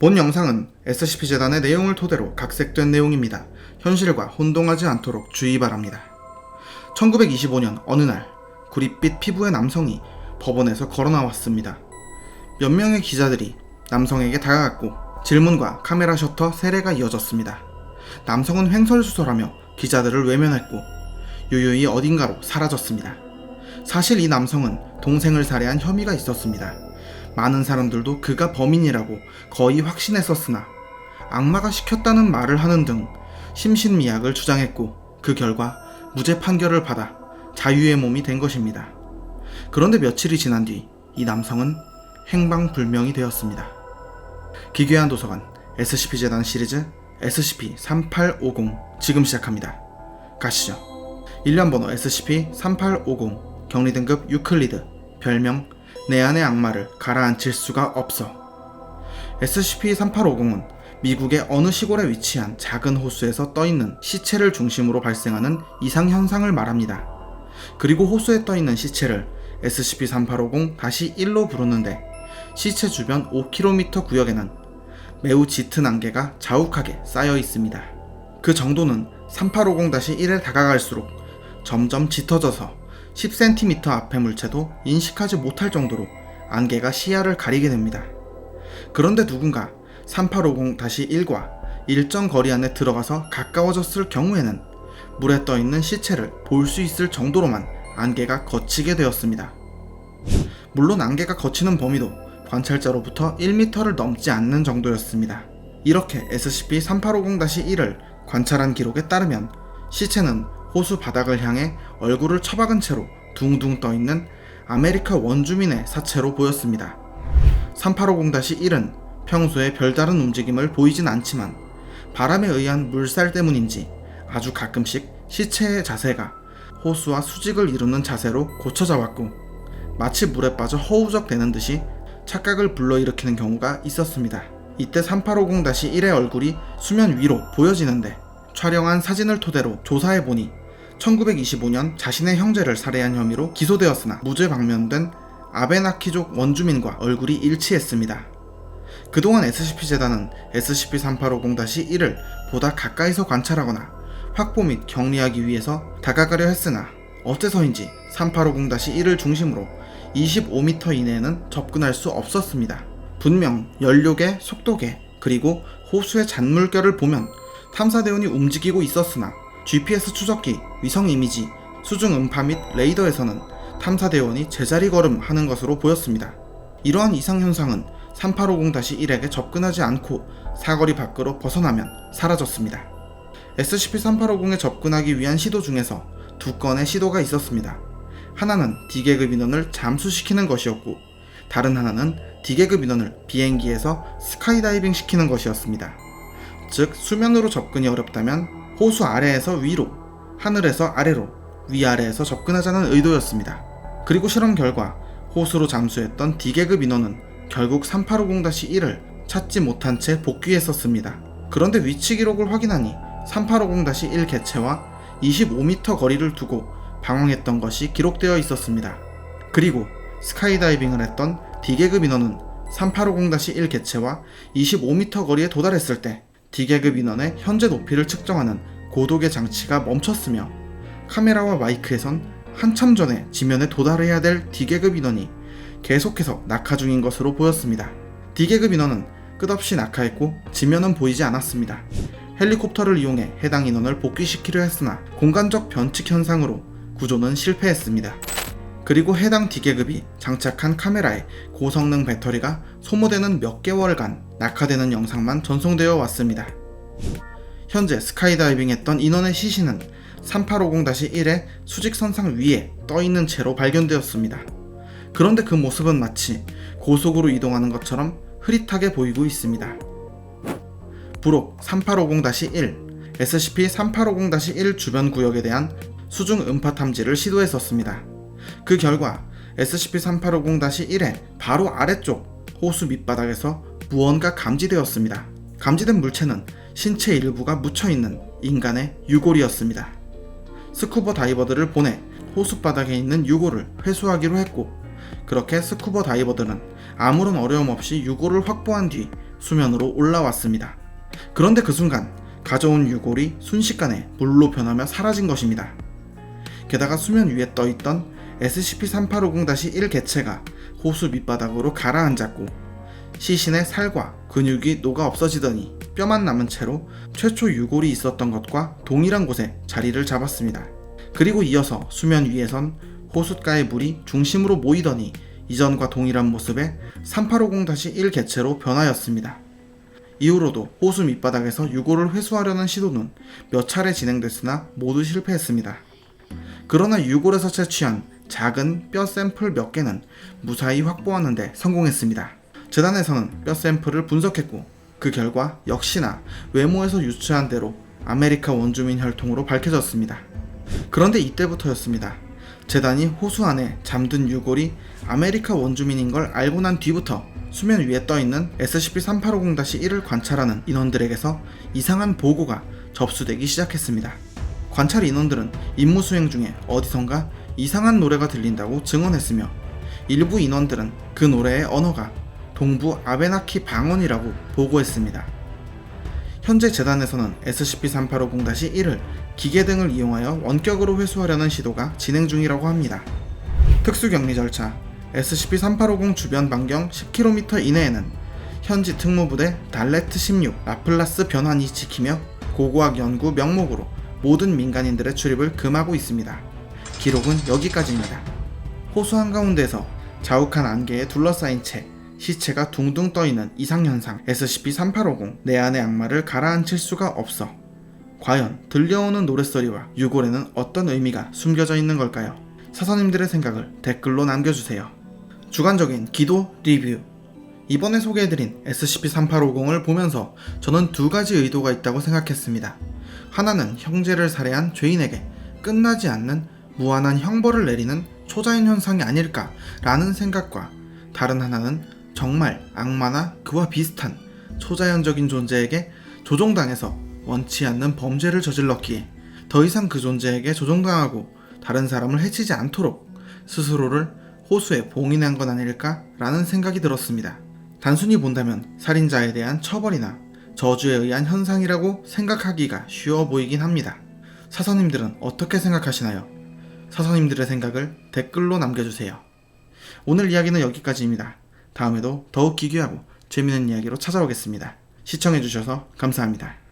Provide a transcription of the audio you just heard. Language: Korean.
본 영상은 SCP-재단의 내용을 토대로 각색된 내용입니다. 현실과 혼동하지 않도록 주의 바랍니다. 1925년 어느 날 구릿빛 피부의 남성이 법원에서 걸어나왔습니다. 몇 명의 기자들이 남성에게 다가갔고 질문과 카메라 셔터 세례가 이어졌습니다. 남성은 횡설수설하며 기자들을 외면했고 유유히 어딘가로 사라졌습니다. 사실 이 남성은 동생을 살해한 혐의가 있었습니다. 많은 사람들도 그가 범인이라고 거의 확신했었으나 악마가 시켰다는 말을 하는 등 심신미약을 주장했고 그 결과 무죄 판결을 받아 자유의 몸이 된 것입니다. 그런데 며칠이 지난 뒤 이 남성은 행방불명이 되었습니다. 기괴한 도서관 SCP-재단 시리즈 SCP-3850 지금 시작합니다. 가시죠. 일련번호 SCP-3850 격리등급 유클리드 별명 내 안의 악마를 가라앉힐 수가 없어. SCP-3850은 미국의 어느 시골에 위치한 작은 호수에서 떠있는 시체를 중심으로 발생하는 이상현상을 말합니다. 그리고 호수에 떠있는 시체를 SCP-3850-1로 부르는데 시체 주변 5km 구역에는 매우 짙은 안개가 자욱하게 쌓여 있습니다. 그 정도는 3850-1에 다가갈수록 점점 짙어져서 10cm 앞의 물체도 인식하지 못할 정도로 안개가 시야를 가리게 됩니다. 그런데 누군가 3850-1과 일정 거리 안에 들어가서 가까워졌을 경우에는 물에 떠있는 시체를 볼 수 있을 정도로만 안개가 걷히게 되었습니다. 물론 안개가 걷히는 범위도 관찰자로부터 1m를 넘지 않는 정도였습니다. 이렇게 SCP-3850-1을 관찰한 기록에 따르면 시체는 호수 바닥을 향해 얼굴을 처박은 채로 둥둥 떠있는 아메리카 원주민의 사체로 보였습니다. 3850-1은 평소에 별다른 움직임을 보이진 않지만 바람에 의한 물살 때문인지 아주 가끔씩 시체의 자세가 호수와 수직을 이루는 자세로 고쳐져 왔고 마치 물에 빠져 허우적대는 듯이 착각을 불러일으키는 경우가 있었습니다. 이때 3850-1의 얼굴이 수면 위로 보여지는데 촬영한 사진을 토대로 조사해보니 1925년 자신의 형제를 살해한 혐의로 기소되었으나 무죄 방면된 아베나키족 원주민과 얼굴이 일치했습니다. 그동안 SCP-재단은 SCP-3850-1을 보다 가까이서 관찰하거나 확보 및 격리하기 위해서 다가가려 했으나 어째서인지 3850-1을 중심으로 25m 이내에는 접근할 수 없었습니다. 분명 연료계, 속도계, 그리고 호수의 잔물결을 보면 탐사대원이 움직이고 있었으나 GPS 추적기, 위성 이미지, 수중 음파 및 레이더에서는 탐사대원이 제자리 걸음하는 것으로 보였습니다. 이러한 이상현상은 3850-1에게 접근하지 않고 사거리 밖으로 벗어나면 사라졌습니다. SCP-3850에 접근하기 위한 시도 중에서 두 건의 시도가 있었습니다. 하나는 D계급 인원을 잠수시키는 것이었고 다른 하나는 D계급 인원을 비행기에서 스카이다이빙 시키는 것이었습니다. 즉 수면으로 접근이 어렵다면 호수 아래에서 위로, 하늘에서 아래로, 위아래에서 접근하자는 의도였습니다. 그리고 실험 결과 호수로 잠수했던 D계급 인원은 결국 3850-1을 찾지 못한 채 복귀했었습니다. 그런데 위치 기록을 확인하니 3850-1 개체와 25m 거리를 두고 방황했던 것이 기록되어 있었습니다. 그리고 스카이다이빙을 했던 D계급 인원은 3850-1 개체와 25m 거리에 도달했을 때 D계급 인원의 현재 높이를 측정하는 고도계 장치가 멈췄으며 카메라와 마이크에선 한참 전에 지면에 도달해야 될 D계급 인원이 계속해서 낙하 중인 것으로 보였습니다. D계급 인원은 끝없이 낙하했고 지면은 보이지 않았습니다. 헬리콥터를 이용해 해당 인원을 복귀시키려 했으나 공간적 변칙 현상으로 구조는 실패했습니다. 그리고 해당 D계급이 장착한 카메라에 고성능 배터리가 소모되는 몇 개월간 낙하되는 영상만 전송되어 왔습니다. 현재 스카이다이빙 했던 인원의 시신은 3850-1의 수직선상 위에 떠있는 채로 발견되었습니다. 그런데 그 모습은 마치 고속으로 이동하는 것처럼 흐릿하게 보이고 있습니다. 부록 3850-1 SCP-3850-1 주변 구역에 대한 수중 음파 탐지를 시도했었습니다. 그 결과 SCP-3850-1의 바로 아래쪽 호수 밑바닥에서 무언가 감지되었습니다. 감지된 물체는 신체 일부가 묻혀있는 인간의 유골이었습니다. 스쿠버 다이버들을 보내 호수 바닥에 있는 유골을 회수하기로 했고 그렇게 스쿠버 다이버들은 아무런 어려움 없이 유골을 확보한 뒤 수면으로 올라왔습니다. 그런데 그 순간 가져온 유골이 순식간에 물로 변하며 사라진 것입니다. 게다가 수면 위에 떠있던 SCP-3850-1 개체가 호수 밑바닥으로 가라앉았고 시신의 살과 근육이 녹아 없어지더니 뼈만 남은 채로 최초 유골이 있었던 것과 동일한 곳에 자리를 잡았습니다. 그리고 이어서 수면 위에선 호숫가의 물이 중심으로 모이더니 이전과 동일한 모습의 3850-1 개체로 변하였습니다. 이후로도 호수 밑바닥에서 유골을 회수하려는 시도는 몇 차례 진행됐으나 모두 실패했습니다. 그러나 유골에서 채취한 작은 뼈 샘플 몇 개는 무사히 확보하는 데 성공했습니다. 재단에서는 뼈 샘플을 분석했고 그 결과 역시나 외모에서 유추한 대로 아메리카 원주민 혈통으로 밝혀졌습니다. 그런데 이때부터였습니다. 재단이 호수 안에 잠든 유골이 아메리카 원주민인 걸 알고 난 뒤부터 수면 위에 떠있는 SCP-3850-1을 관찰하는 인원들에게서 이상한 보고가 접수되기 시작했습니다. 관찰 인원들은 임무 수행 중에 어디선가 이상한 노래가 들린다고 증언했으며 일부 인원들은 그 노래의 언어가 동부 아베나키 방언이라고 보고했습니다. 현재 재단에서는 SCP-3850-1을 기계 등을 이용하여 원격으로 회수하려는 시도가 진행 중이라고 합니다. 특수격리 절차 SCP-3850 주변 반경 10km 이내에는 현지 특무부대 달레트 16 라플라스 변환이 지키며 고고학 연구 명목으로 모든 민간인들의 출입을 금하고 있습니다. 기록은 여기까지입니다. 호수 한가운데에서 자욱한 안개에 둘러싸인 채 시체가 둥둥 떠있는 이상현상 SCP-3850 내 안의 악마를 가라앉힐 수가 없어. 과연 들려오는 노랫소리와 유골에는 어떤 의미가 숨겨져 있는 걸까요? 사서님들의 생각을 댓글로 남겨주세요. 주관적인 기도 리뷰. 이번에 소개해드린 SCP-3850을 보면서 저는 두 가지 의도가 있다고 생각했습니다. 하나는 형제를 살해한 죄인에게 끝나지 않는 무한한 형벌을 내리는 초자연 현상이 아닐까라는 생각과 다른 하나는 정말 악마나 그와 비슷한 초자연적인 존재에게 조종당해서 원치 않는 범죄를 저질렀기에 더 이상 그 존재에게 조종당하고 다른 사람을 해치지 않도록 스스로를 호수에 봉인한 건 아닐까라는 생각이 들었습니다. 단순히 본다면 살인자에 대한 처벌이나 저주에 의한 현상이라고 생각하기가 쉬워 보이긴 합니다. 사서님들은 어떻게 생각하시나요? 사서님들의 생각을 댓글로 남겨주세요. 오늘 이야기는 여기까지입니다. 다음에도 더욱 기괴하고 재미있는 이야기로 찾아오겠습니다. 시청해주셔서 감사합니다.